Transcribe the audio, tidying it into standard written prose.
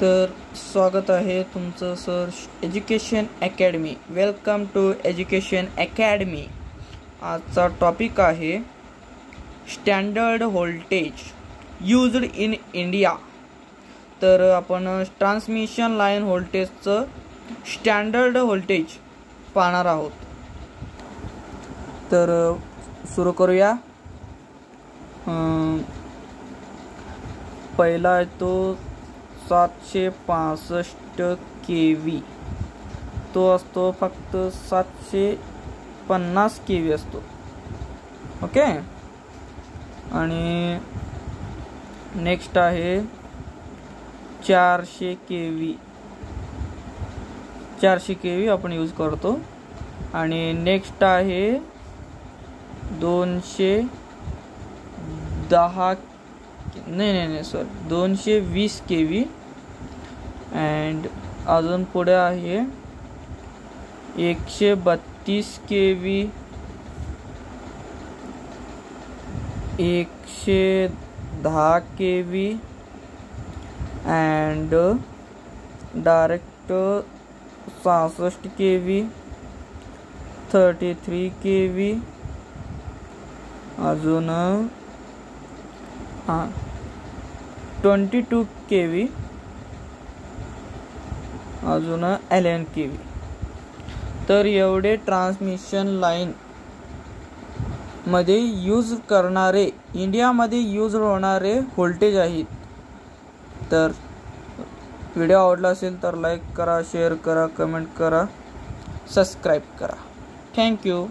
तर स्वागत आहे तुमचं sir education academy. Welcome to education academy. आजचा टॉपिक आहे standard voltage used in India. तर आपण ट्रान्समिशन लाईन व्होल्टेजचं स्टँडर्ड व्होल्टेज पाहणार आहोत. तर सुरू करूया. पहिला आहे तो 765 kV. तो असतो फक्त 750 kV असतो. ओके. आणि नेक्स्ट आहे 400 kV. 400 kV आपण यूज करतो. आणि नेक्स्ट आहे 210 नाही सर 220 kV. अँड अजून पुढे आहे 132 kV, 110 kV and direct 66 kV, 33 kV, अजून 22 kV, अजून 11 kV. तर एवढे ट्रान्समिशन लाईन मध्ये यूज करणारे इंडियामध्ये यूज होणारे व्होल्टेज आहेत. तर व्हिडिओ आवडला असेल तर लाईक करा, शेअर करा, कमेंट करा, सबस्क्राईब करा. थँक्यू.